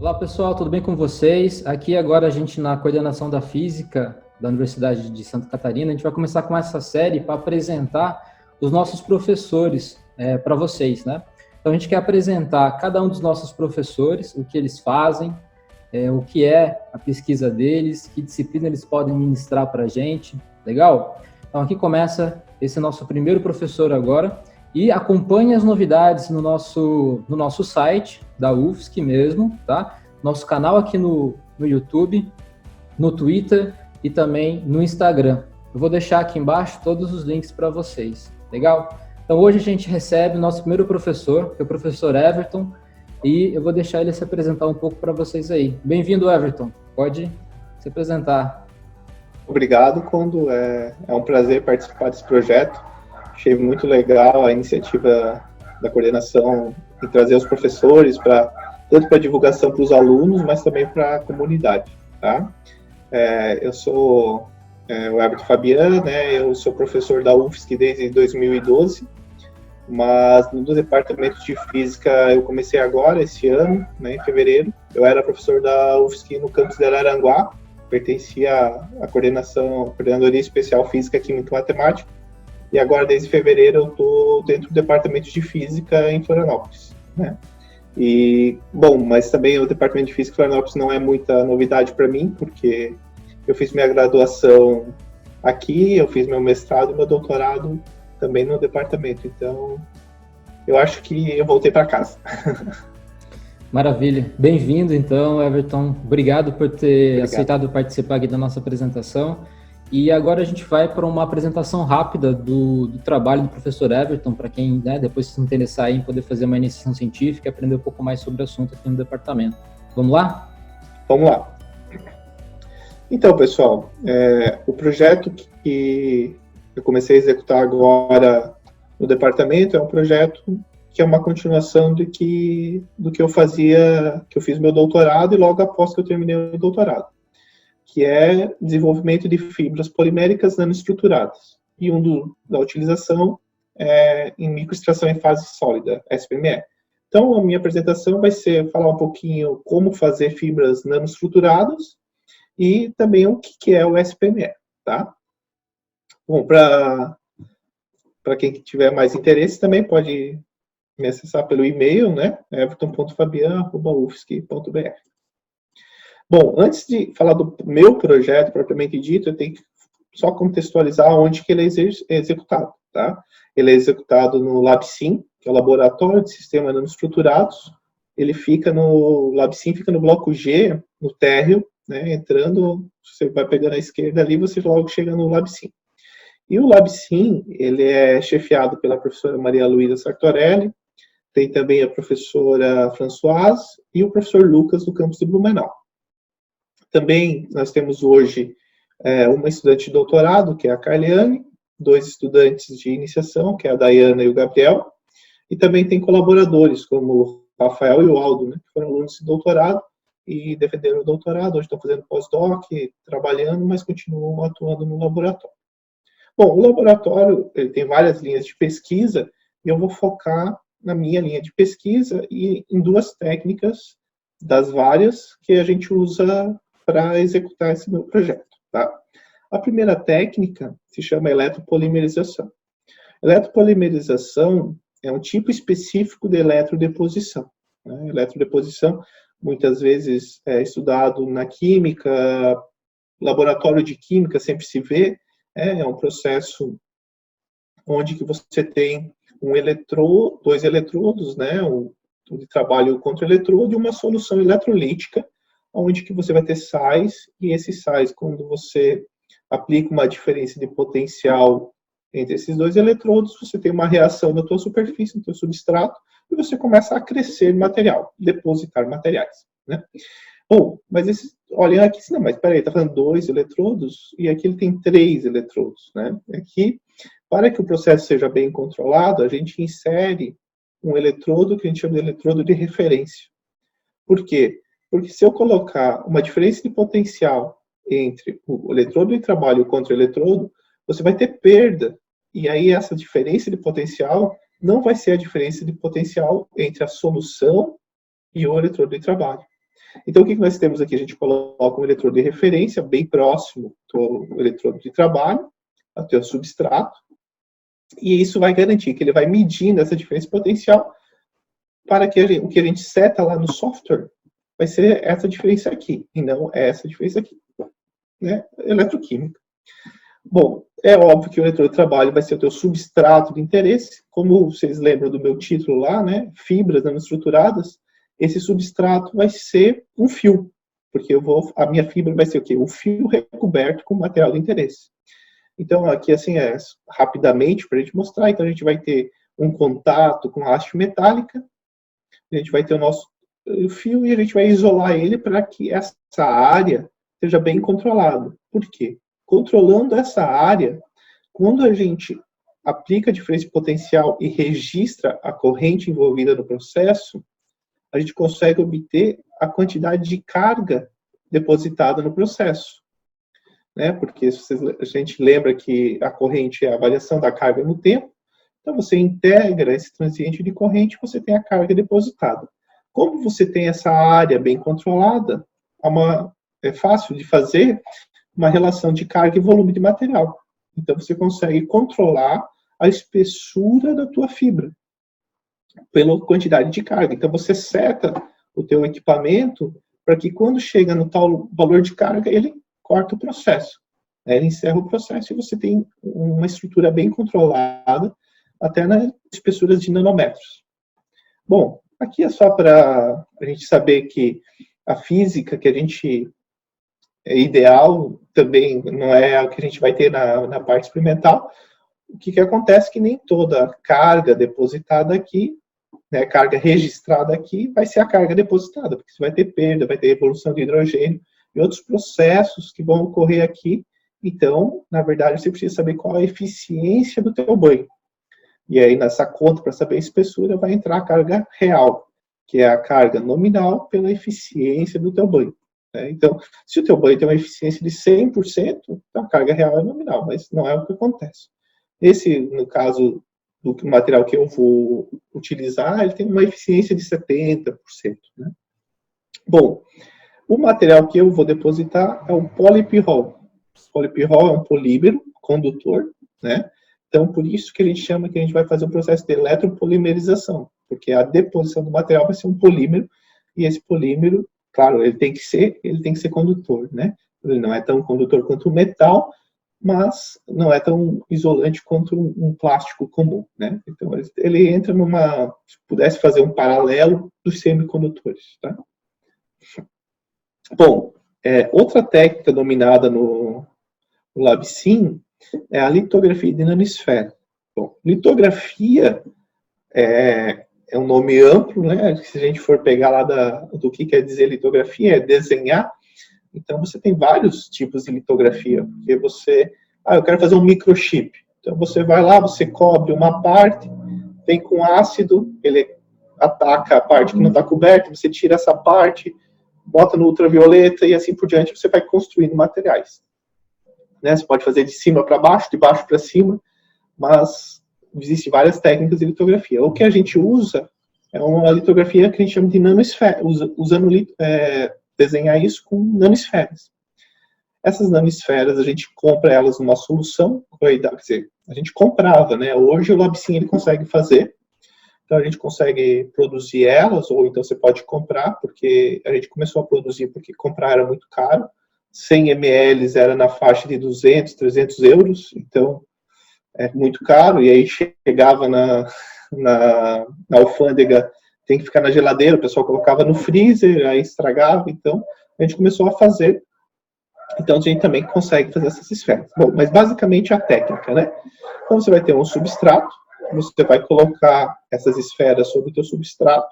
Olá pessoal, tudo bem com vocês? Aqui agora a gente na coordenação da Física da Universidade de Santa Catarina, a gente vai começar com essa série para apresentar os nossos professores para vocês, né? Então a gente quer apresentar cada um dos nossos professores, o que eles fazem, o que é a pesquisa deles, que disciplina eles podem ministrar para a gente, legal? Então aqui começa esse nosso primeiro professor agora, e acompanhe as novidades no nosso site, da UFSC mesmo, tá? Nosso canal aqui no YouTube, no Twitter e também no Instagram. Eu vou deixar aqui embaixo todos os links para vocês, legal? Então hoje a gente recebe o nosso primeiro professor, que é o professor Everton, e eu vou deixar ele se apresentar um pouco para vocês aí. Bem-vindo, Everton. Pode se apresentar. Obrigado, Condo. É um prazer participar desse projeto. Achei muito legal a iniciativa da coordenação em trazer os professores tanto para divulgação para os alunos, mas também para a comunidade, tá? Eu sou o Everton Fabiano, né? Eu sou professor da UFSC desde 2012, mas no departamento de Física eu comecei agora, esse ano, né, em fevereiro. Eu era professor da UFSC no campus de Araranguá, pertencia à Coordenadoria Especial Física, Química e Matemática, e agora, desde fevereiro, eu estou dentro do departamento de Física em Florianópolis, né? Mas também o departamento de Física em Florianópolis não é muita novidade para mim, porque eu fiz minha graduação aqui, eu fiz meu mestrado e meu doutorado também no departamento, então eu acho que eu voltei para casa. Maravilha. Bem-vindo, então, Everton. Obrigado por ter aceitado participar aqui da nossa apresentação. E agora a gente vai para uma apresentação rápida do trabalho do professor Everton, para quem, né, depois se interessar em poder fazer uma iniciação científica e aprender um pouco mais sobre o assunto aqui no departamento. Vamos lá? Vamos lá. Então, pessoal, o projeto que eu comecei a executar agora no departamento é um projeto que é uma continuação do que eu fazia, que eu fiz meu doutorado e logo após que eu terminei o doutorado, que é desenvolvimento de fibras poliméricas nanoestruturadas, e da utilização em microextração em fase sólida, SPME. Então, a minha apresentação vai ser falar um pouquinho como fazer fibras nanoestruturadas e também o que é o SPME, tá? Bom, para quem tiver mais interesse, também pode me acessar pelo e-mail, né, everton.fabian@ufsc.br. Bom, antes de falar do meu projeto propriamente dito, eu tenho que só contextualizar onde que ele é executado, tá? Ele é executado no LabSim, que é o Laboratório de Sistemas Nanoestruturados. Ele fica no LabSim, fica no bloco G, no térreo, né? Entrando, você vai pegando a esquerda ali, você logo chega no LabSim. E o LabSim, ele é chefiado pela professora Maria Luísa Sartorelli, tem também a professora Françoise e o professor Lucas, do campus de Blumenau. Também nós temos hoje uma estudante de doutorado, que é a Carliane, 2 estudantes de iniciação, que é a Dayana e o Gabriel, e também tem colaboradores, como o Rafael e o Aldo, né, que foram alunos de doutorado e defenderam o doutorado, hoje estão fazendo pós-doc, trabalhando, mas continuam atuando no laboratório. Bom, o laboratório ele tem várias linhas de pesquisa, e eu vou focar na minha linha de pesquisa e em 2 técnicas das várias que a gente usa para executar esse meu projeto, tá? A primeira técnica se chama eletropolimerização. Eletropolimerização é um tipo específico de eletrodeposição, né? Eletrodeposição, muitas vezes, é estudado na química, laboratório de química sempre se vê, é um processo onde que você tem dois eletrodos, né, de trabalho contra eletrodo e uma solução eletrolítica, onde que você vai ter sais, e esses sais, quando você aplica uma diferença de potencial entre esses 2 eletrodos, você tem uma reação na tua superfície, no teu substrato, e você começa a crescer material, depositar materiais, né? Bom, mas olhem aqui, não, mas peraí, está falando 2 eletrodos, e aqui ele tem 3 eletrodos, né? Aqui, para que o processo seja bem controlado, a gente insere um eletrodo que a gente chama de eletrodo de referência. Por quê? Porque se eu colocar uma diferença de potencial entre o eletrodo de trabalho e o contra-eletrodo, você vai ter perda. E aí essa diferença de potencial não vai ser a diferença de potencial entre a solução e o eletrodo de trabalho. Então, o que nós temos aqui? A gente coloca um eletrodo de referência bem próximo do eletrodo de trabalho, até o substrato, e isso vai garantir que ele vai medindo essa diferença potencial para que o que a gente seta lá no software vai ser essa diferença aqui, e não essa diferença aqui, né? Eletroquímica. Bom, é óbvio que o eletrodo de trabalho vai ser o teu substrato de interesse, como vocês lembram do meu título lá, né? Fibras nanoestruturadas. Esse substrato vai ser um fio, porque a minha fibra vai ser o quê? Um fio recoberto com material de interesse. Então, aqui, assim, rapidamente, para a gente mostrar, então a gente vai ter um contato com a haste metálica, a gente vai ter o nosso fio e a gente vai isolar ele para que essa área seja bem controlada. Por quê? Controlando essa área, quando a gente aplica a diferença potencial e registra a corrente envolvida no processo, a gente consegue obter a quantidade de carga depositada no processo. Né? Porque a gente lembra que a corrente é a variação da carga no tempo, então você integra esse transiente de corrente e você tem a carga depositada. Como você tem essa área bem controlada, é fácil de fazer uma relação de carga e volume de material. Então você consegue controlar a espessura da tua fibra pela quantidade de carga. Então você seta o teu equipamento para que quando chega no tal valor de carga, ele corta o processo. Ele encerra o processo e você tem uma estrutura bem controlada, até nas espessuras de nanômetros. Bom, aqui é só para a gente saber que a física que a gente é ideal também não é o que a gente vai ter na parte experimental. O que acontece é que nem toda carga depositada aqui, né, carga registrada aqui, vai ser a carga depositada, porque você vai ter perda, vai ter evolução de hidrogênio e outros processos que vão ocorrer aqui. Então, na verdade, você precisa saber qual a eficiência do teu banho. E aí, nessa conta, para saber a espessura, vai entrar a carga real, que é a carga nominal pela eficiência do teu banho. Né? Então, se o teu banho tem uma eficiência de 100%, a carga real é nominal, mas não é o que acontece. Esse, no caso do material que eu vou utilizar, ele tem uma eficiência de 70%. Né? Bom, o material que eu vou depositar é o polipirrol. O polipirrol é um polímero condutor, né? Então, por isso que a gente chama que a gente vai fazer um processo de eletropolimerização, porque a deposição do material vai ser um polímero, e esse polímero, claro, ele tem que ser condutor, né? Ele não é tão condutor quanto o metal, mas não é tão isolante quanto um plástico comum, né? Então, ele entra se pudesse fazer um paralelo dos semicondutores, tá? Bom, outra técnica dominada no LabSim é a litografia de nanosfera. Bom, litografia é um nome amplo, né? Se a gente for pegar lá do que quer dizer litografia, é desenhar. Então, você tem vários tipos de litografia, porque eu quero fazer um microchip. Então, você vai lá, você cobre uma parte, vem com ácido, ele ataca a parte que não está coberta, você tira essa parte, bota no ultravioleta e assim por diante, você vai construindo materiais. Né? Você pode fazer de cima para baixo, de baixo para cima, mas existem várias técnicas de litografia. O que a gente usa é uma litografia que a gente chama de nanosfera, usando desenhar isso com nanosferas. Essas nanosferas, a gente compra elas numa solução, quer dizer, a gente comprava, né? Hoje o LabSim ele consegue fazer, então a gente consegue produzir elas, ou então você pode comprar, porque a gente começou a produzir porque comprar era muito caro, 100 ml era na faixa de 200, 300 euros, então é muito caro, e aí chegava na alfândega, tem que ficar na geladeira, o pessoal colocava no freezer, aí estragava, então a gente começou a fazer, então a gente também consegue fazer essas esferas. Bom, mas basicamente a técnica, né? Então você vai ter um substrato, você vai colocar essas esferas sobre o teu substrato,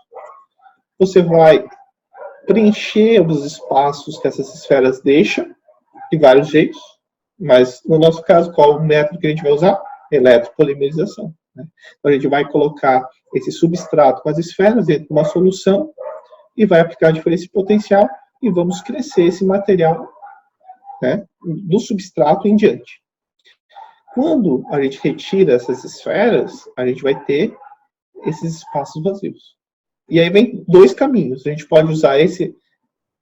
você vai preencher os espaços que essas esferas deixam, de vários jeitos, mas no nosso caso, qual o método que a gente vai usar? Eletropolimerização. Né? Então a gente vai colocar esse substrato com as esferas dentro de uma solução e vai aplicar a diferença potencial e vamos crescer esse material, né, do substrato em diante. Quando a gente retira essas esferas, a gente vai ter esses espaços vazios. E aí vem dois caminhos. A gente pode usar esse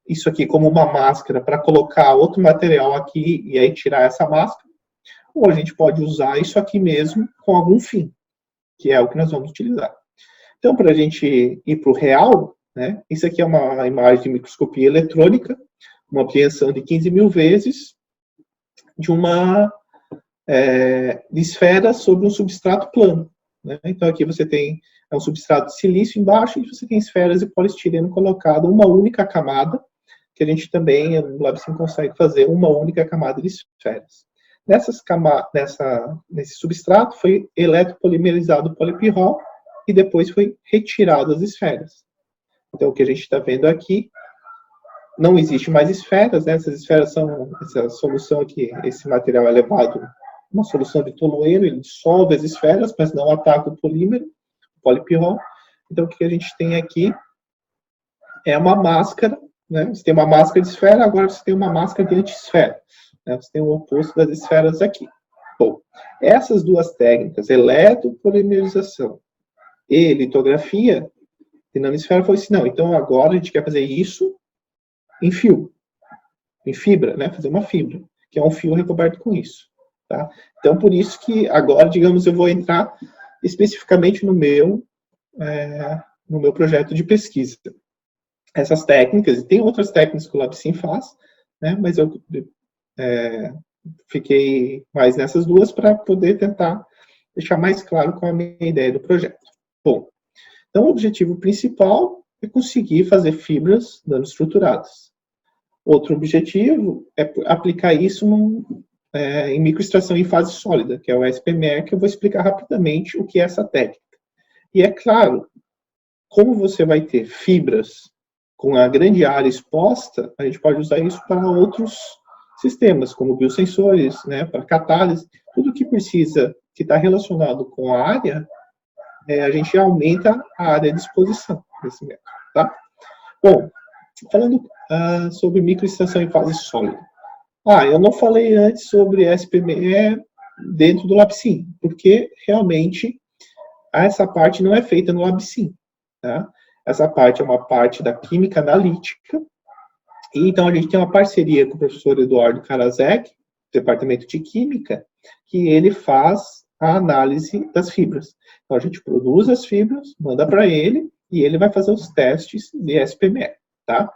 isso aqui como uma máscara para colocar outro material aqui e aí tirar essa máscara, ou a gente pode usar isso aqui mesmo com algum fim, que é o que nós vamos utilizar. Então, para a gente ir para o real, né, isso aqui é uma imagem de microscopia eletrônica, uma ampliação de 15 mil vezes de uma de esfera sobre um substrato plano. Né? Então, aqui você tem um substrato de silício embaixo e você tem esferas de polistireno colocado, uma única camada, que a gente também, no LabSim, consegue fazer uma única camada de esferas. Nesse substrato foi eletropolimerizado o polipirrol e depois foi retirado as esferas. Então, o que a gente está vendo aqui, não existe mais esferas, né? Essas esferas são, essa solução aqui, esse material é levado, uma solução de tolueno, ele dissolve as esferas, mas não ataca o polímero, o polipirrol. Então, o que a gente tem aqui é uma máscara, né? Você tem uma máscara de esfera, agora você tem uma máscara de anti-esfera. Né? Você tem o oposto das esferas aqui. Bom, essas duas técnicas, eletropolimerização e litografia de nanosfera, foi assim, não, então agora a gente quer fazer isso em fio, em fibra, né? Fazer uma fibra, que é um fio recoberto com isso. Tá? Então, por isso que agora, digamos, eu vou entrar especificamente no meu projeto de pesquisa. Essas técnicas, e tem outras técnicas que o LabSim faz, né? Mas eu fiquei mais nessas duas para poder tentar deixar mais claro qual é a minha ideia do projeto. Bom, então o objetivo principal é conseguir fazer fibras nanoestruturadas. Outro objetivo é aplicar isso em microextração em fase sólida, que é o SPMR, que eu vou explicar rapidamente o que é essa técnica. E é claro, como você vai ter fibras com a grande área exposta, a gente pode usar isso para outros sistemas, como biosensores, né, para catálise, tudo que precisa, que está relacionado com a área, a gente aumenta a área de exposição desse método, tá? Bom, falando sobre microextração em fase sólida. Eu não falei antes sobre SPME dentro do LabSim, porque realmente essa parte não é feita no LabSim, tá? Essa parte é uma parte da química analítica, e então a gente tem uma parceria com o professor Eduardo Karaszek, departamento de química, que ele faz a análise das fibras. Então a gente produz as fibras, manda para ele, e ele vai fazer os testes de SPME, tá?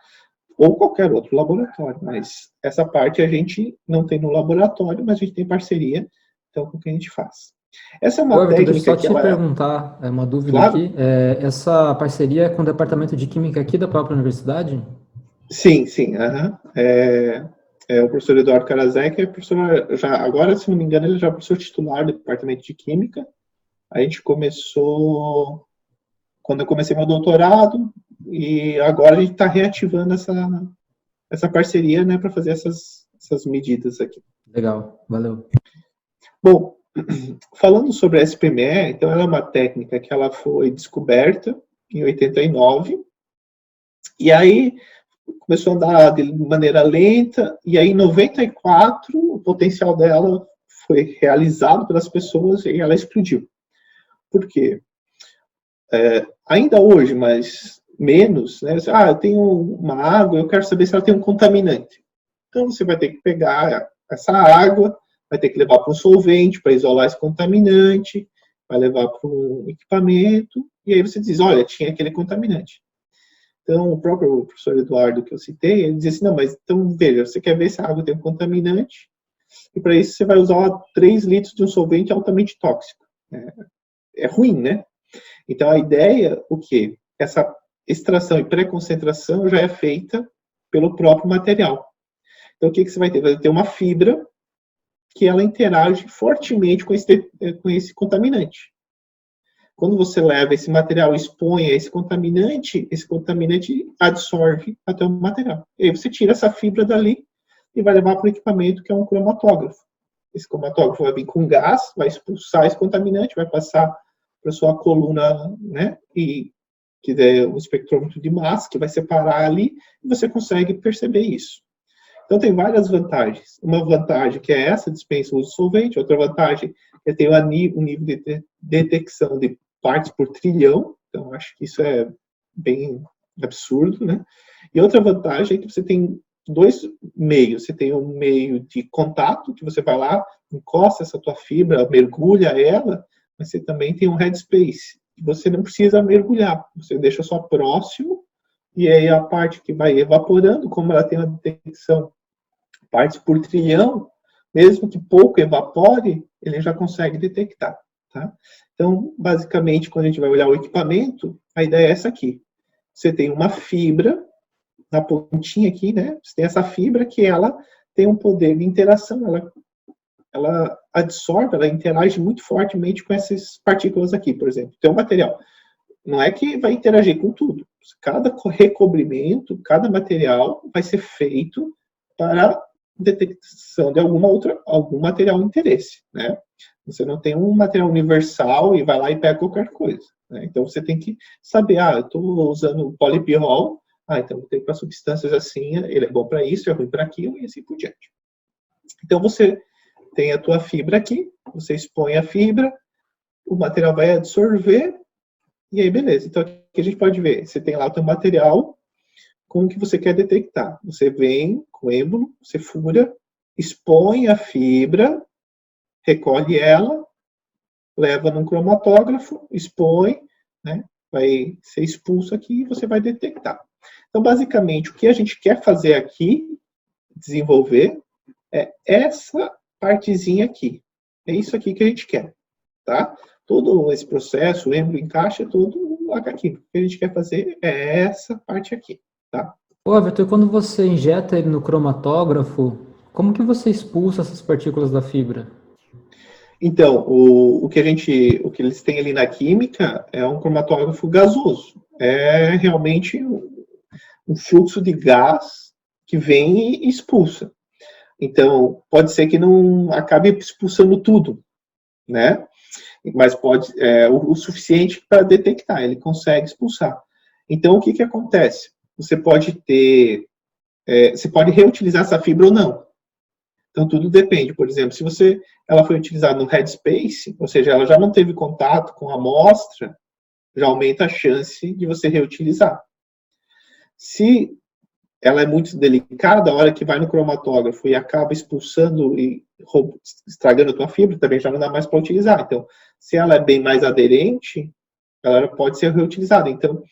Ou qualquer outro laboratório, mas essa parte a gente não tem no laboratório, mas a gente tem parceria, então, com o que a gente faz. Essa é uma técnica deixa eu só que te perguntar, uma dúvida claro. Aqui. Essa parceria é com o departamento de química aqui da própria universidade? Sim, sim. O professor Eduardo Karaszek é professor, agora, se não me engano, ele já é professor titular do departamento de química. A gente começou quando eu comecei meu doutorado, e agora a gente está reativando essa parceria, né, para fazer essas medidas aqui. Legal, valeu. Bom, falando sobre a SPME, então ela é uma técnica que ela foi descoberta em 89, e aí começou a andar de maneira lenta, e aí em 94 o potencial dela foi realizado pelas pessoas e ela explodiu. Por quê? Ainda hoje, mas menos, né? Eu tenho uma água, eu quero saber se ela tem um contaminante. Então você vai ter que pegar essa água, vai ter que levar para um solvente para isolar esse contaminante, vai levar para um equipamento, e aí você diz, olha, tinha aquele contaminante. Então, o próprio professor Eduardo que eu citei, ele disse assim, não, mas então veja, você quer ver se a água tem um contaminante, e para isso você vai usar 3 litros de um solvente altamente tóxico. É ruim, né? Então, a ideia, o quê? Essa extração e pré-concentração já é feita pelo próprio material. Então, o que você vai ter? Vai ter uma fibra que ela interage fortemente com esse contaminante. Quando você leva esse material e expõe a esse contaminante absorve até o material. E aí você tira essa fibra dali e vai levar para o equipamento que é um cromatógrafo. Esse cromatógrafo vai vir com gás, vai expulsar esse contaminante, vai passar para sua coluna, né, e que é o espectrômetro de massa, que vai separar ali, e você consegue perceber isso. Então, tem várias vantagens. Uma vantagem que é essa, dispensa o uso de solvente. Outra vantagem é ter o nível de detecção de partes por trilhão. Então, acho que isso é bem absurdo, né? E outra vantagem é que você tem dois meios. Você tem um meio de contato, que você vai lá, encosta essa tua fibra, mergulha ela, mas você também tem um headspace. Você não precisa mergulhar, você deixa só próximo, e aí a parte que vai evaporando, como ela tem uma detecção partes por trilhão, mesmo que pouco evapore, ele já consegue detectar. Tá? Então, basicamente, quando a gente vai olhar o equipamento, a ideia é essa aqui. Você tem uma fibra na pontinha aqui, né? Você tem essa fibra que ela tem um poder de interação, ela absorve, ela interage muito fortemente com essas partículas aqui, por exemplo. Tem um material. Não é que vai interagir com tudo. Cada recobrimento, cada material vai ser feito para detecção de algum material de interesse, né? Você não tem um material universal e vai lá e pega qualquer coisa, né? Então você tem que saber, eu estou usando polipirrol, então tem para substâncias assim, ele é bom para isso, é ruim para aquilo e assim por diante. Então você tem a tua fibra aqui, você expõe a fibra, o material vai absorver e aí beleza. Então aqui a gente pode ver, você tem lá o teu material com o que você quer detectar. Você vem com o êmbolo, você fura, expõe a fibra, recolhe ela, leva num cromatógrafo, expõe, né? Vai ser expulso aqui e você vai detectar. Então, basicamente, o que a gente quer fazer aqui, desenvolver, é essa partezinha aqui. É isso aqui que a gente quer, tá? Todo esse processo, o êmbolo encaixa tudo aqui. O que a gente quer fazer é essa parte aqui, tá? Ô, Vitor, quando você injeta ele no cromatógrafo, como que você expulsa essas partículas da fibra? Então, o que eles têm ali na química é um cromatógrafo gasoso. É realmente um fluxo de gás que vem e expulsa. Então, pode ser que não acabe expulsando tudo, né? Mas pode o suficiente para detectar, ele consegue expulsar. Então, o que que acontece? Você pode reutilizar essa fibra ou não. Então, tudo depende. Por exemplo, se ela foi utilizada no headspace, ou seja, ela já não teve contato com a amostra, já aumenta a chance de você reutilizar. Se ela é muito delicada, a hora que vai no cromatógrafo e acaba expulsando e estragando a tua fibra, também já não dá mais para utilizar. Então, se ela é bem mais aderente, ela pode ser reutilizada. Então,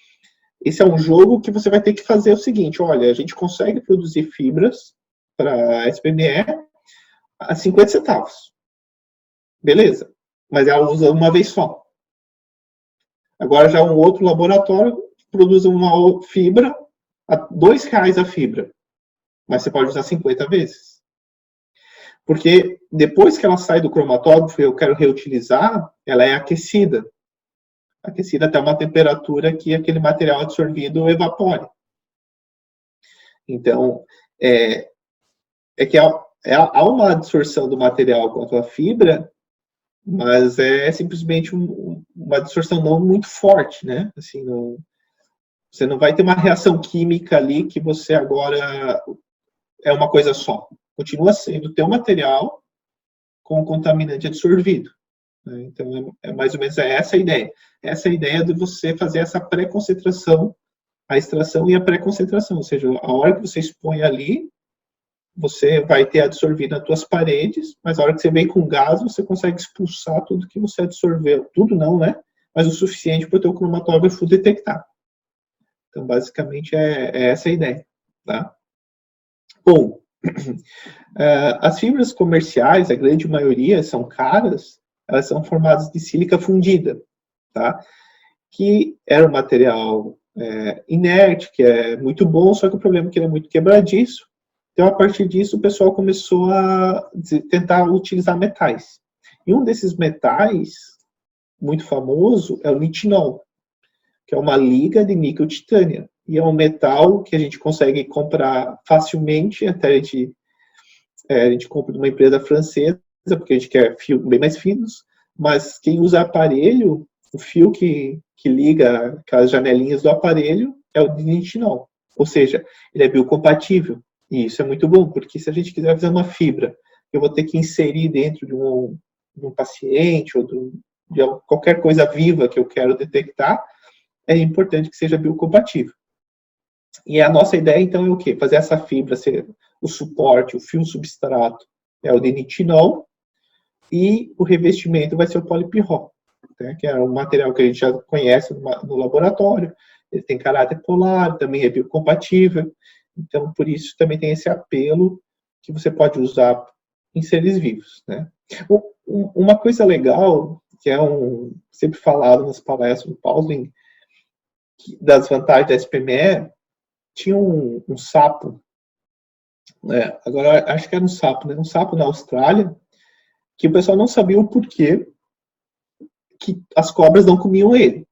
esse é um jogo que você vai ter que fazer o seguinte, olha, a gente consegue produzir fibras para SPME a 50 centavos. Beleza. Mas ela usa uma vez só. Agora já um outro laboratório produz uma fibra a R$ 2 a fibra. Mas você pode usar 50 vezes. Porque depois que ela sai do cromatógrafo e eu quero reutilizar, ela é aquecida. Aquecida até uma temperatura que aquele material absorvido evapore. Então, que há uma absorção do material com a fibra, mas é simplesmente uma absorção não muito forte, né? Assim, você não vai ter uma reação química ali que você agora é uma coisa só. Continua sendo o teu material com o contaminante absorvido. Né? Então, mais ou menos essa a ideia. Essa é a ideia de você fazer essa pré-concentração, a extração e a pré-concentração. Ou seja, a hora que você expõe ali, você vai ter absorvido nas tuas paredes, mas a hora que você vem com gás, você consegue expulsar tudo que você absorveu. Tudo não, né? Mas o suficiente para o teu cromatógrafo detectar. Então, basicamente, é essa a ideia. Tá? Bom, as fibras comerciais, a grande maioria, são caras, elas são formadas de sílica fundida, tá? Que era um material inerte, que é muito bom, só que o problema é que ele é muito quebradiço. Então, a partir disso, o pessoal começou a tentar utilizar metais. E um desses metais, muito famoso, é o nitinol, que é uma liga de níquel-titânio. E é um metal que a gente consegue comprar facilmente, até a gente compra de uma empresa francesa, porque a gente quer fio bem mais finos, mas quem usa aparelho, o fio que liga aquelas janelinhas do aparelho é o de nitinol. Ou seja, ele é biocompatível. E isso é muito bom, porque se a gente quiser fazer uma fibra, eu vou ter que inserir dentro de um paciente ou de qualquer coisa viva que eu quero detectar, é importante que seja biocompatível. E a nossa ideia, então, é o quê? Fazer essa fibra ser o suporte, o fio substrato é o de nitinol, e o revestimento vai ser o polipirrol, né, que é um material que a gente já conhece no laboratório. Ele tem caráter polar, também é biocompatível, então por isso também tem esse apelo que você pode usar em seres vivos, né. Uma coisa legal, que é sempre falado nas palestras do Paulin, das vantagens da SPME, tinha um sapo, agora acho que era um sapo, né, um sapo na Austrália, que o pessoal não sabia o porquê que as cobras não comiam ele,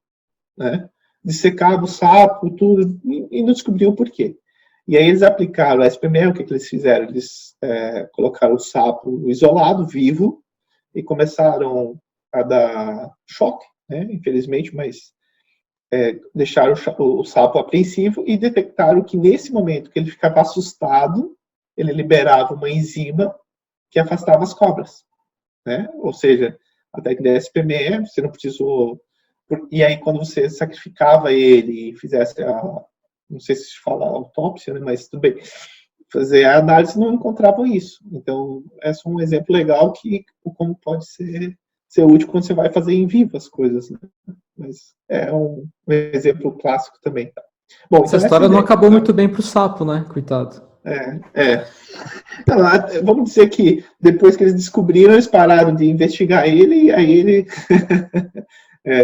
né? Dissecava o sapo, tudo, e não descobriam o porquê. E aí eles aplicaram a SPME, o que eles fizeram? Eles colocaram o sapo isolado, vivo, e começaram a dar choque, né? Infelizmente, mas deixaram o sapo apreensivo e detectaram que nesse momento que ele ficava assustado, ele liberava uma enzima que afastava as cobras, né? Ou seja, a técnica da SPME, você não precisou... E aí, quando você sacrificava ele e fizesse não sei se fala autópsia, né? Mas tudo bem, fazer a análise, não encontravam isso. Então, é só um exemplo legal que como pode ser útil quando você vai fazer em vivo as coisas, né? Mas é um exemplo clássico também. Tá? Bom, essa história não acabou muito bem para o sapo, né? Coitado. Então, vamos dizer que depois que eles descobriram, eles pararam de investigar ele, e aí ele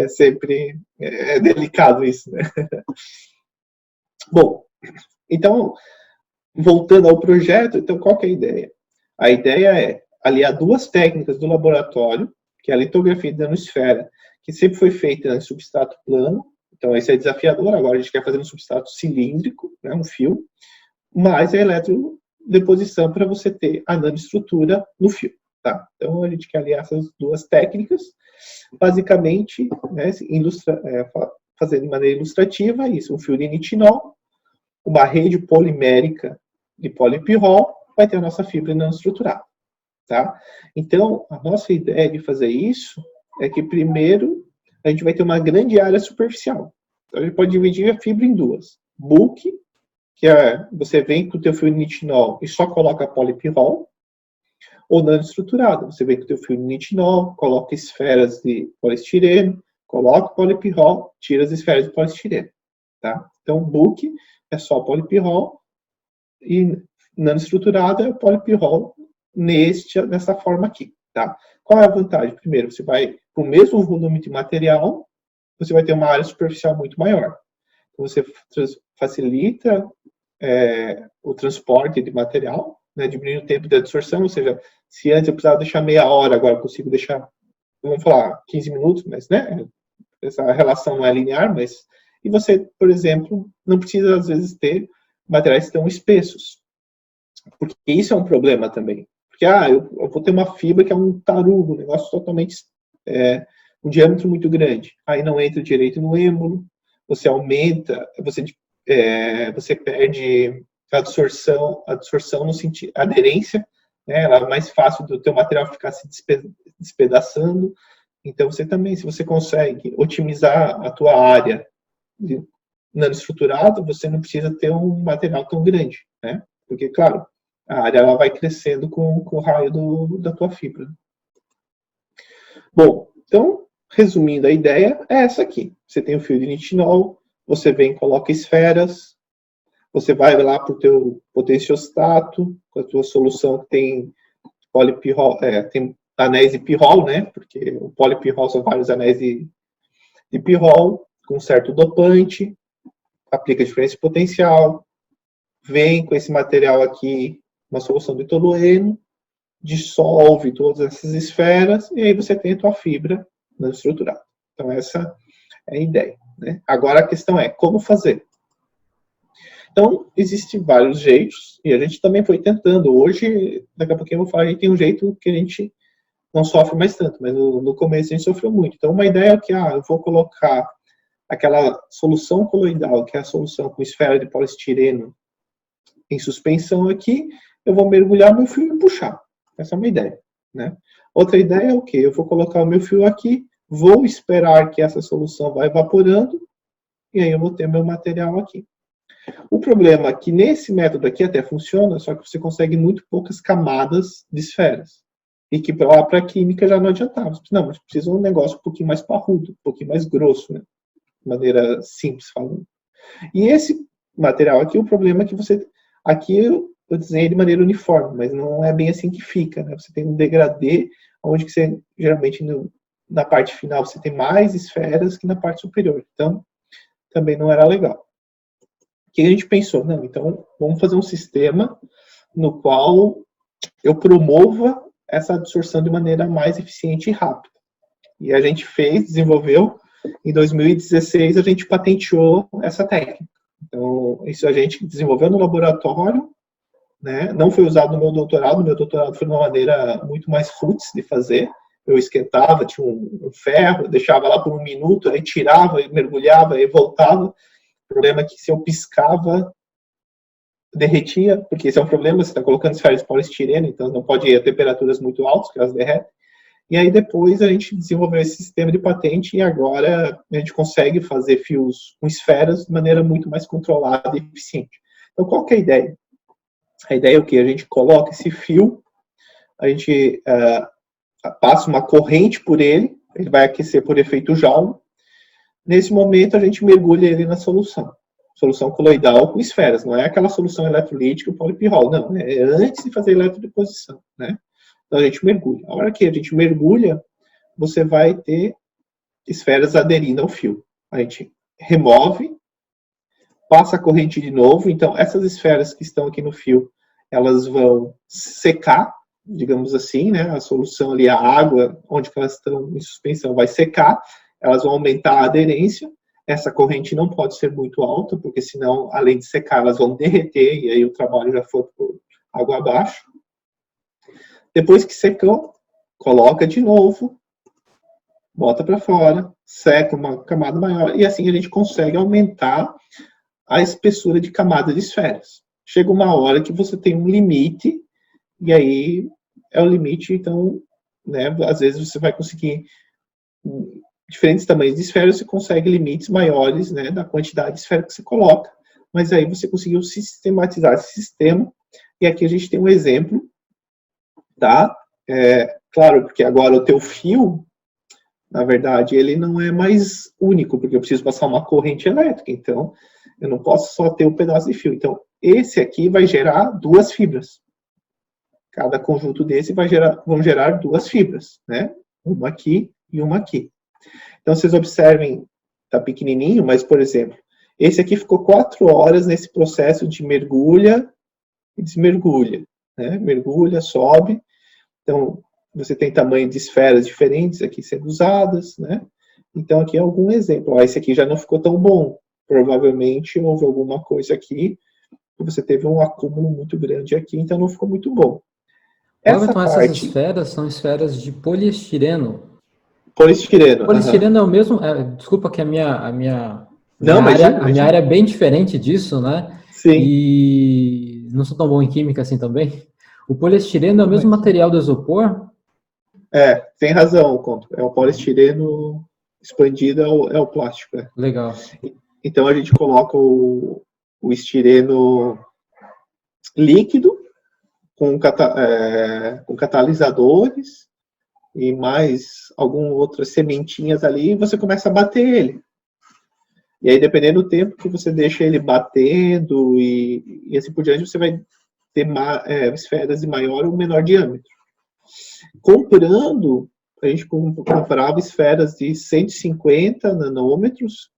sempre é delicado isso, né? Bom, então, voltando ao projeto, então qual que é a ideia? A ideia é aliar duas técnicas do laboratório, que é a litografia de nanosfera, que sempre foi feita em substrato plano, então esse é desafiador, agora a gente quer fazer um substrato cilíndrico, né, um fio, mais a eletrodeposição para você ter a nanoestrutura no fio. Tá? Então a gente quer aliar essas duas técnicas, basicamente, né, fazendo de maneira ilustrativa isso, um fio de nitinol, uma rede polimérica de polipirrol, vai ter a nossa fibra nanoestruturada. Tá? Então, a nossa ideia de fazer isso é que, primeiro, a gente vai ter uma grande área superficial. Então, a gente pode dividir a fibra em duas. Bulk, que você vem com o teu fio de nitinol e só coloca polipirrol, ou nanoestruturada. Você vem com o teu fio de nitinol, coloca esferas de poliestireno, coloca polipirrol, tira as esferas de poliestireno. Tá? Então, bulk é só polipirrol e nanoestruturada é polipirrol nessa forma aqui. Tá? Qual é a vantagem? Primeiro, você vai, com o mesmo volume de material, você vai ter uma área superficial muito maior. Então, você facilita o transporte de material, né, diminuindo o tempo de absorção, ou seja, se antes eu precisava deixar meia hora, agora eu consigo deixar, vamos falar, 15 minutos, mas, né, essa relação não é linear, mas... E você, por exemplo, não precisa, às vezes, ter materiais tão espessos, porque isso é um problema também. Porque, eu vou ter uma fibra que é um tarugo, um negócio totalmente, um diâmetro muito grande. Aí não entra direito no êmbolo, você aumenta, você perde a absorção no sentido, aderência, né, ela é mais fácil do teu material ficar se despedaçando. Então, você também, se você consegue otimizar a tua área de nanoestruturado, você não precisa ter um material tão grande, né? Porque, claro, a área ela vai crescendo com o raio da tua fibra. Bom, então, resumindo, a ideia é essa aqui. Você tem o fio de nitinol, você vem e coloca esferas, você vai lá para o teu potenciostato, com a tua solução que tem polipirrol, tem anéis de pirrol, né? Porque o polipirrol são vários anéis de pirrol, com certo dopante, aplica diferença potencial, vem com esse material aqui, uma solução de tolueno, dissolve todas essas esferas, e aí você tem a tua fibra nanoestruturada. Então, essa é a ideia. Né? Agora, a questão é, como fazer? Então, existem vários jeitos, e a gente também foi tentando. Hoje, daqui a pouquinho eu vou falar, tem um jeito que a gente não sofre mais tanto, mas no começo a gente sofreu muito. Então, uma ideia é que, eu vou colocar aquela solução coloidal, que é a solução com esfera de poliestireno em suspensão aqui, eu vou mergulhar meu fio e puxar. Essa é uma ideia. Né? Outra ideia é o quê? Eu vou colocar o meu fio aqui, vou esperar que essa solução vá evaporando, e aí eu vou ter meu material aqui. O problema é que nesse método aqui até funciona, só que você consegue muito poucas camadas de esferas. E que lá para a química já não adiantava. Não, mas precisa de um negócio um pouquinho mais parrudo, um pouquinho mais grosso, né? De maneira simples falando. E esse material aqui, o problema é que você... Aqui eu desenhei de maneira uniforme, mas não é bem assim que fica, né? Você tem um degradê, onde que você, geralmente, na parte final, você tem mais esferas que na parte superior. Então, também não era legal. O que a gente pensou? Não, então, vamos fazer um sistema no qual eu promova essa absorção de maneira mais eficiente e rápida. E a gente desenvolveu, em 2016 a gente patenteou essa técnica. Então, isso a gente desenvolveu no laboratório, né? Não foi usado no meu doutorado foi de uma maneira muito mais roots de fazer. Eu esquentava, tinha um ferro, deixava lá por 1 minuto, aí tirava, mergulhava e voltava. O problema é que se eu piscava, derretia, porque esse é um problema, você está colocando esferas de poliestireno, então não pode ir a temperaturas muito altas, que elas derretem. E aí depois a gente desenvolveu esse sistema de patente e agora a gente consegue fazer fios com esferas de maneira muito mais controlada e eficiente. Então qual que é a ideia? A ideia é o quê? A gente coloca esse fio, a gente passa uma corrente por ele vai aquecer por efeito Joule. Nesse momento a gente mergulha ele na solução coloidal com esferas, não é aquela solução eletrolítica, o polipirrol, não, é antes de fazer a eletrodeposição, né? Então a gente mergulha. A hora que a gente mergulha, você vai ter esferas aderindo ao fio. A gente remove, passa a corrente de novo, então essas esferas que estão aqui no fio, elas vão secar, digamos assim, né? A solução ali, a água, onde elas estão em suspensão, vai secar, elas vão aumentar a aderência. Essa corrente não pode ser muito alta, porque senão, além de secar, elas vão derreter, e aí o trabalho já foi por água abaixo. Depois que secou, coloca de novo, bota para fora, seca uma camada maior, e assim a gente consegue aumentar a espessura de camada de esferas. Chega uma hora que você tem um limite, e aí é o limite, então, né, às vezes você vai conseguir diferentes tamanhos de esferas, você consegue limites maiores, né, da quantidade de esfera que você coloca, mas aí você conseguiu sistematizar esse sistema, e aqui a gente tem um exemplo, tá? Claro, porque agora o teu fio, na verdade, ele não é mais único, porque eu preciso passar uma corrente elétrica, então eu não posso só ter um pedaço de fio. Então, esse aqui vai gerar 2 fibras. Cada conjunto desse vão gerar 2 fibras, né? Uma aqui e uma aqui. Então, vocês observem, tá pequenininho, mas, por exemplo, esse aqui ficou 4 horas nesse processo de mergulha e desmergulha, né? Mergulha, sobe. Então, você tem tamanho de esferas diferentes aqui sendo usadas, né? Então, aqui é algum exemplo. Esse aqui já não ficou tão bom. Provavelmente houve alguma coisa aqui que você teve um acúmulo muito grande aqui, então não ficou muito bom. Então essas esferas são esferas de poliestireno. Poliestireno. Poliestireno é o mesmo. Desculpa que a minha Não, área, imagina. A minha área é bem diferente disso, né? Sim. E não sou tão bom em química assim também. O poliestireno é o mesmo material do isopor? Tem razão, Conto. É o poliestireno expandido, é o plástico. Legal. Então a gente coloca o estireno líquido com catalisadores e mais algumas outras sementinhas ali, e você começa a bater ele. E aí, dependendo do tempo que você deixa ele batendo e assim por diante, você vai ter esferas de maior ou menor diâmetro. Comprando, a gente comprava esferas de 150 nanômetros,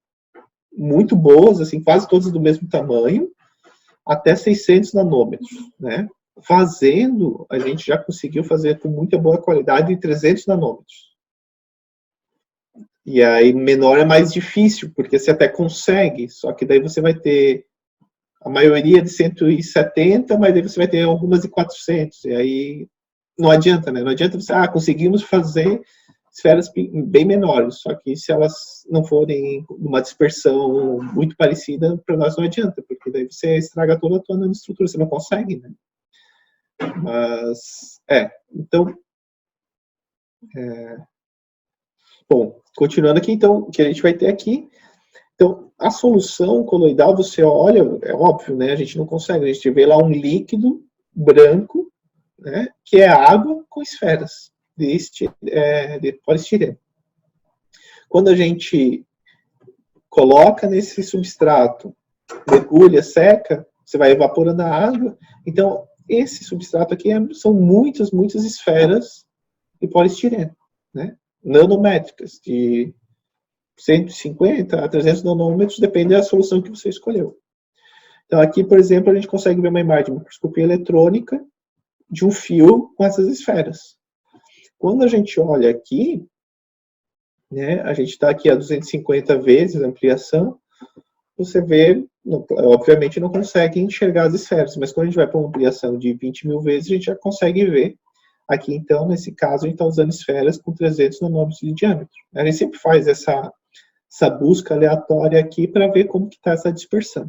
muito boas, assim, quase todas do mesmo tamanho, até 600 nanômetros, né? Fazendo, a gente já conseguiu fazer com muita boa qualidade em 300 nanômetros. E aí, menor é mais difícil, porque você até consegue, só que daí você vai ter a maioria de 170, mas daí você vai ter algumas de 400, e aí não adianta, né? Não adianta você, conseguimos fazer esferas bem menores, só que se elas não forem uma dispersão muito parecida, para nós não adianta, porque daí você estraga toda a tua nanoestrutura, você não consegue, né? Mas, então, bom, continuando aqui, então, o que a gente vai ter aqui Então, a solução coloidal, você olha, é óbvio, né? A gente não consegue, a gente vê lá um líquido branco, né? Que é água com esferas de poliestireno. Quando a gente coloca nesse substrato, mergulha, seca, você vai evaporando a água. Então, esse substrato aqui são muitas esferas de poliestireno, né? Nanométricas, de 150 a 300 nanômetros, depende da solução que você escolheu. Então, aqui, por exemplo, a gente consegue ver uma imagem de microscopia eletrônica de um fio com essas esferas. Quando a gente olha aqui, né, a gente está aqui a 250 vezes a ampliação, você vê, obviamente não consegue enxergar as esferas, mas quando a gente vai para uma ampliação de 20 mil vezes, a gente já consegue ver. Aqui, então, nesse caso, a gente está usando esferas com 300 nanômetros de diâmetro. A gente sempre faz essa busca aleatória aqui para ver como que está essa dispersão.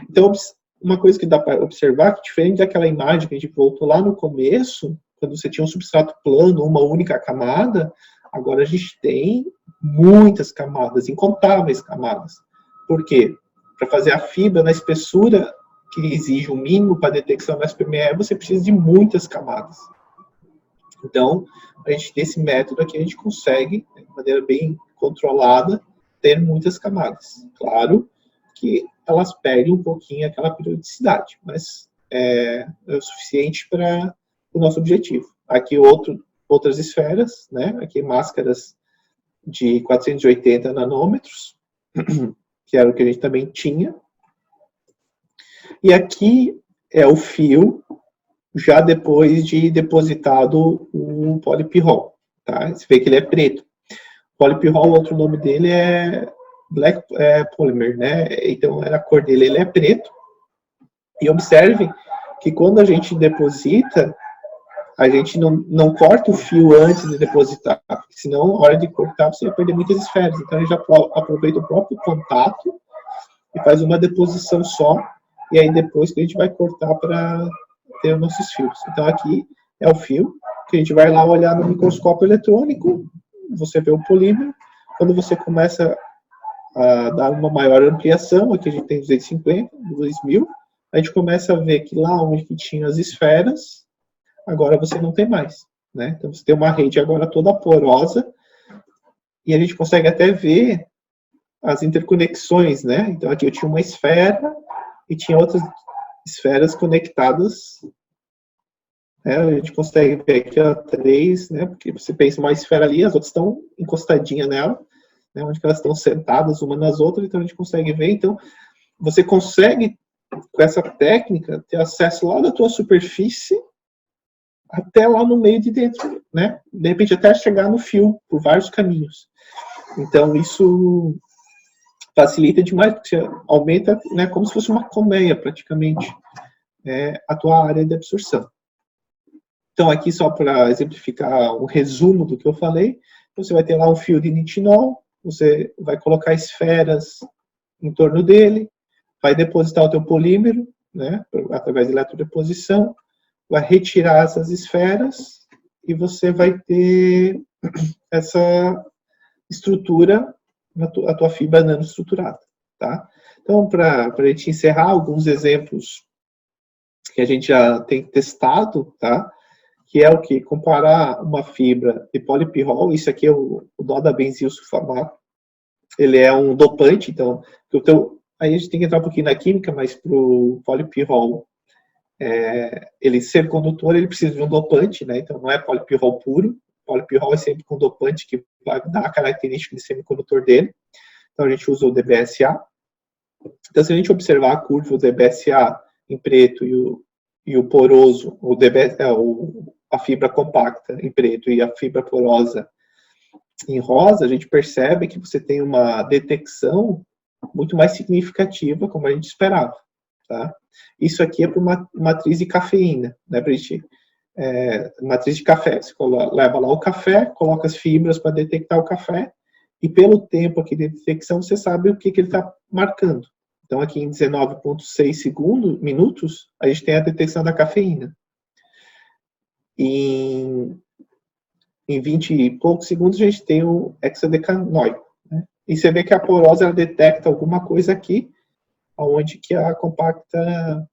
Então, uma coisa que dá para observar, que diferente daquela imagem que a gente voltou lá no começo, quando você tinha um substrato plano, uma única camada, agora a gente tem muitas camadas, incontáveis camadas. Por quê? Para fazer a fibra na espessura que exige o mínimo para detecção da SPME, você precisa de muitas camadas. Então, a gente, nesse método aqui, a gente consegue, de maneira bem controlada, ter muitas camadas. Claro que elas perdem um pouquinho aquela periodicidade, mas é o suficiente para o nosso objetivo. Aqui outras esferas, né? Aqui máscaras de 480 nanômetros, que era o que a gente também tinha. E aqui é o fio, já depois de depositado o polipirrol, tá? Você vê que ele é preto. Polipirrol, o outro nome dele é Black Polymer, né? Então, a cor dele ele é preto. E observe que quando a gente deposita, a gente não corta o fio antes de depositar, porque senão, na hora de cortar, você vai perder muitas esferas. Então, a gente já aproveita o próprio contato e faz uma deposição só, e aí depois que a gente vai cortar para ter os nossos fios. Então, aqui é o fio, que a gente vai lá olhar no microscópio eletrônico, você vê o polímero. Quando você começa a dar uma maior ampliação, aqui a gente tem 250, 2000, a gente começa a ver que lá onde tinha as esferas, agora você não tem mais, né? Então você tem uma rede agora toda porosa, e a gente consegue até ver as interconexões, né? Então aqui eu tinha uma esfera e tinha outras esferas conectadas. A gente consegue ver aqui, ó, 3, né? Porque você pensa uma esfera ali, as outras estão encostadinhas nela, né? Onde elas estão sentadas uma nas outras, então a gente consegue ver. Então, você consegue, com essa técnica, ter acesso lá da tua superfície até lá no meio de dentro, né? De repente até chegar no fio, por vários caminhos. Então, isso facilita demais, porque você aumenta, né, como se fosse uma colmeia, praticamente, a tua área de absorção. Então, aqui só para exemplificar um resumo do que eu falei, você vai ter lá um fio de nitinol, você vai colocar esferas em torno dele, vai depositar o teu polímero, né, através de eletrodeposição, vai retirar essas esferas e você vai ter essa estrutura, a tua fibra nanoestruturada, tá? Então, para a gente encerrar, alguns exemplos que a gente já tem testado, tá? Que é o que? Comparar uma fibra de polipirrol, isso aqui é o dodabenzilsulfamato, ele é um dopante, então, aí a gente tem que entrar um pouquinho na química, mas para o polipirrol, ele ser condutor, ele precisa de um dopante, né? Então não é polipirrol puro, polipirrol é sempre com dopante que vai dar a característica de semicondutor dele, então a gente usa o DBSA. Então, se a gente observar a curva do DBSA em preto e o poroso, a fibra compacta em preto e a fibra porosa em rosa, a gente percebe que você tem uma detecção muito mais significativa, como a gente esperava, tá? Isso aqui é para uma matriz de cafeína, né? Pra gente, matriz de café. Você leva lá o café, coloca as fibras para detectar o café, e pelo tempo aqui de detecção, você sabe o que ele está marcando. Então, aqui em 19,6 minutos, a gente tem a detecção da cafeína. Em 20 e poucos segundos, a gente tem o hexadecanoico, né? E você vê que a porosa ela detecta alguma coisa aqui, onde que a compacta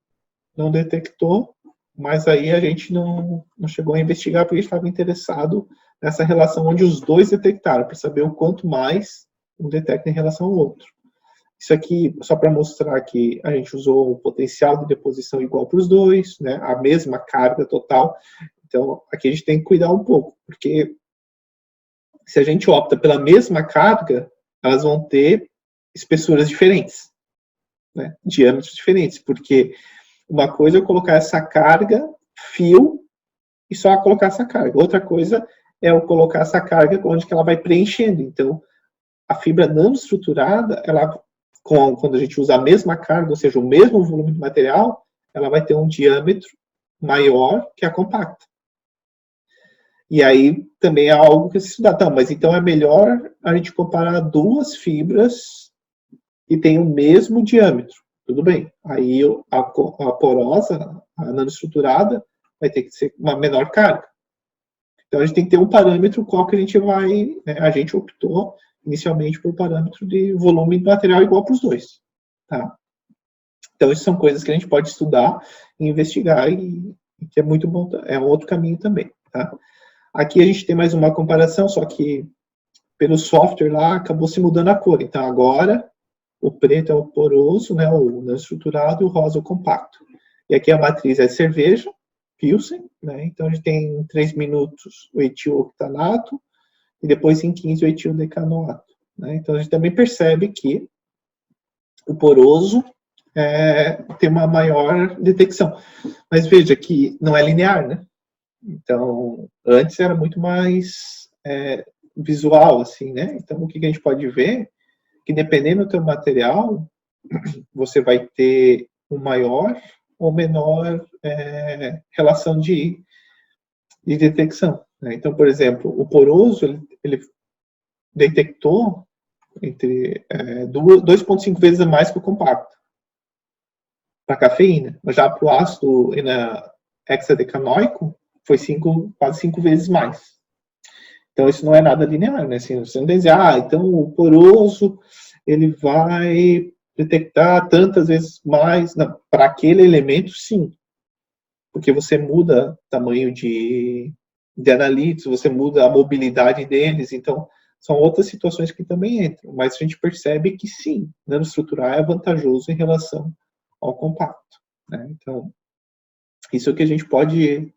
não detectou, mas aí a gente não chegou a investigar porque a gente estava interessado nessa relação onde os dois detectaram, para saber o quanto mais um detecta em relação ao outro. Isso aqui, só para mostrar que a gente usou um potencial de deposição igual para os dois, né, a mesma carga total. Então, aqui a gente tem que cuidar um pouco, porque se a gente opta pela mesma carga, elas vão ter espessuras diferentes, né, diâmetros diferentes, porque uma coisa é eu colocar essa carga, fio, e só colocar essa carga. Outra coisa é eu colocar essa carga onde que ela vai preenchendo. Então, a fibra nanoestruturada, ela, quando a gente usa a mesma carga, ou seja, o mesmo volume de material, ela vai ter um diâmetro maior que a compacta. E aí também é algo que se estudar. Então, mas então é melhor a gente comparar duas fibras que têm o mesmo diâmetro. Tudo bem. Aí a porosa, a nanoestruturada, vai ter que ser uma menor carga. Então a gente tem que ter um parâmetro qual que a gente vai... Né, a gente optou inicialmente por parâmetro de volume de material igual para os dois. Tá? Então isso são coisas que a gente pode estudar e investigar e que é muito bom. É um outro caminho também. Tá? Aqui a gente tem mais uma comparação, só que pelo software lá acabou se mudando a cor. Então agora o preto é o poroso, né, o não estruturado, e o rosa é o compacto. E aqui a matriz é cerveja, Pilsen, né, então a gente tem em 3 minutos o etiloctanato e depois em 15 o etildecanoato. Né, então a gente também percebe que o poroso tem uma maior detecção. Mas veja que não é linear, né? Então, antes era muito mais visual, assim, né? Então, o que a gente pode ver que dependendo do teu material, você vai ter um maior ou menor relação de detecção. Né? Então, por exemplo, o poroso, ele detectou entre 2,5 vezes a mais que o compacto para cafeína. Já para o ácido hexadecanoico, foi quase 5 vezes mais. Então, isso não é nada linear, né? Assim, você não diz, então o poroso, ele vai detectar tantas vezes mais. Para aquele elemento, sim. Porque você muda o tamanho de analitos, você muda a mobilidade deles, então são outras situações que também entram. Mas a gente percebe que sim, nanoestruturar é vantajoso em relação ao compacto. Né? Então, isso é o que a gente pode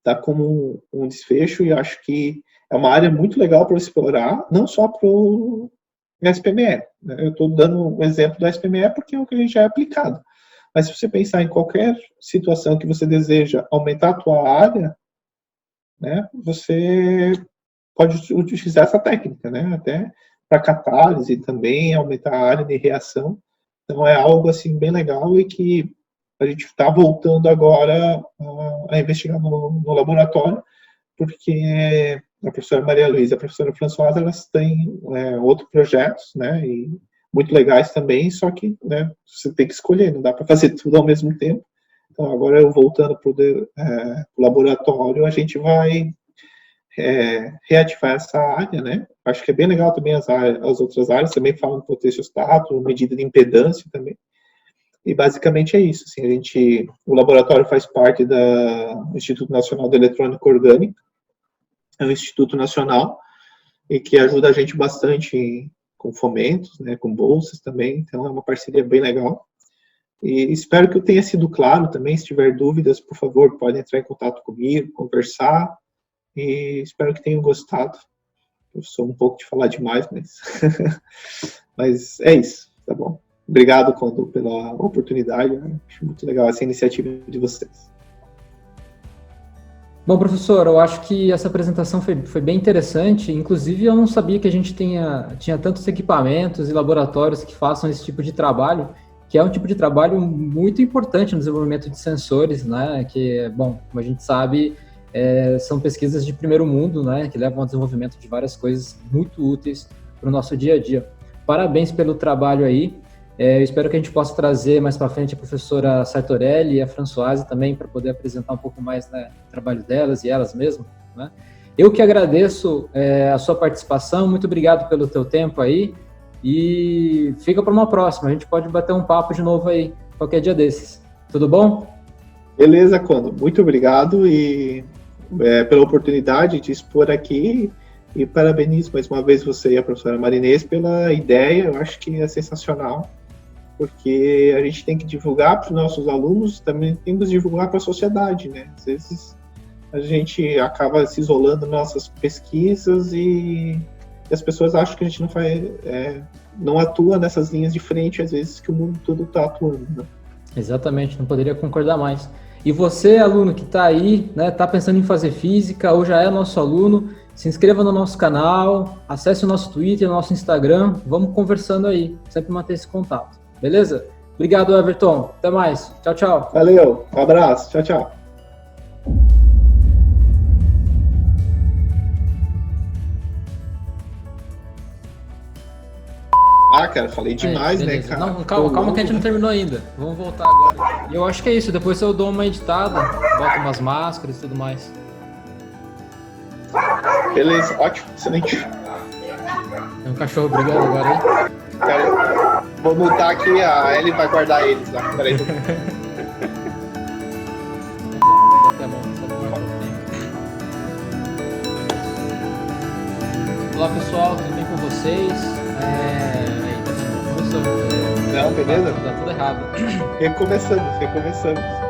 dar como um desfecho, e acho que é uma área muito legal para explorar, não só para o SPME. Né? Eu estou dando um exemplo do SPME porque é o que a gente já é aplicado. Mas se você pensar em qualquer situação que você deseja aumentar a tua área, né, você pode utilizar essa técnica, né, até para catálise também, aumentar a área de reação. Então é algo assim bem legal e que a gente está voltando agora a investigar no laboratório, porque a professora Maria Luísa e a professora Françoise, elas têm outros projetos, né, e muito legais também, só que né, você tem que escolher, não dá para fazer tudo ao mesmo tempo. Então, agora eu voltando para o laboratório, a gente vai reativar essa área, né? Acho que é bem legal também as outras áreas, também falam de potenciostato, medida de impedância também. E basicamente é isso. Assim, o laboratório faz parte do Instituto Nacional de Eletrônica Orgânica, é um instituto nacional e que ajuda a gente bastante com fomentos, né, com bolsas também. Então é uma parceria bem legal. E espero que eu tenha sido claro também. Se tiver dúvidas, por favor, pode entrar em contato comigo, conversar. E espero que tenham gostado. Eu sou um pouco de falar demais, mas é isso, tá bom? Obrigado, Kondo, pela oportunidade. Acho muito legal essa iniciativa de vocês. Bom, professor, eu acho que essa apresentação foi bem interessante. Inclusive, eu não sabia que a gente tinha tantos equipamentos e laboratórios que façam esse tipo de trabalho, que é um tipo de trabalho muito importante no desenvolvimento de sensores, né? Que, bom, como a gente sabe, são pesquisas de primeiro mundo, né? Que levam ao desenvolvimento de várias coisas muito úteis para o nosso dia a dia. Parabéns pelo trabalho aí. Eu espero que a gente possa trazer mais para frente a professora Sartorelli e a Françoise também para poder apresentar um pouco mais, né, o trabalho delas e elas mesmas. Né? Eu que agradeço a sua participação, muito obrigado pelo teu tempo aí e fica para uma próxima. A gente pode bater um papo de novo aí, qualquer dia desses. Tudo bom? Beleza, Condo. Muito obrigado pela oportunidade de expor aqui e parabenizo mais uma vez você e a professora Marinês pela ideia. Eu acho que é sensacional, porque a gente tem que divulgar para os nossos alunos, também temos que divulgar para a sociedade, né? Às vezes a gente acaba se isolando nas nossas pesquisas e as pessoas acham que a gente não atua nessas linhas de frente, às vezes, que o mundo todo está atuando, né? Exatamente, não poderia concordar mais. E você, aluno que está aí, né, está pensando em fazer física ou já é nosso aluno, se inscreva no nosso canal, acesse o nosso Twitter, o nosso Instagram, vamos conversando aí, sempre manter esse contato, beleza? Obrigado, Everton, até mais, tchau, tchau. Valeu, um abraço, tchau, tchau. Ah, cara, falei demais, né, cara? Não, calma que a gente não terminou ainda. Vamos voltar agora. E eu acho que é isso, depois eu dou uma editada, boto umas máscaras e tudo mais. Beleza, ótimo, excelente. Tem um cachorro brigando agora aí. Cara, vou mutar aqui, a Ellie vai guardar eles lá. Peraí. Olá pessoal, tudo bem com vocês? Aí, tá vendo? Começou. Não, beleza? Tá tudo errado. Recomeçamos.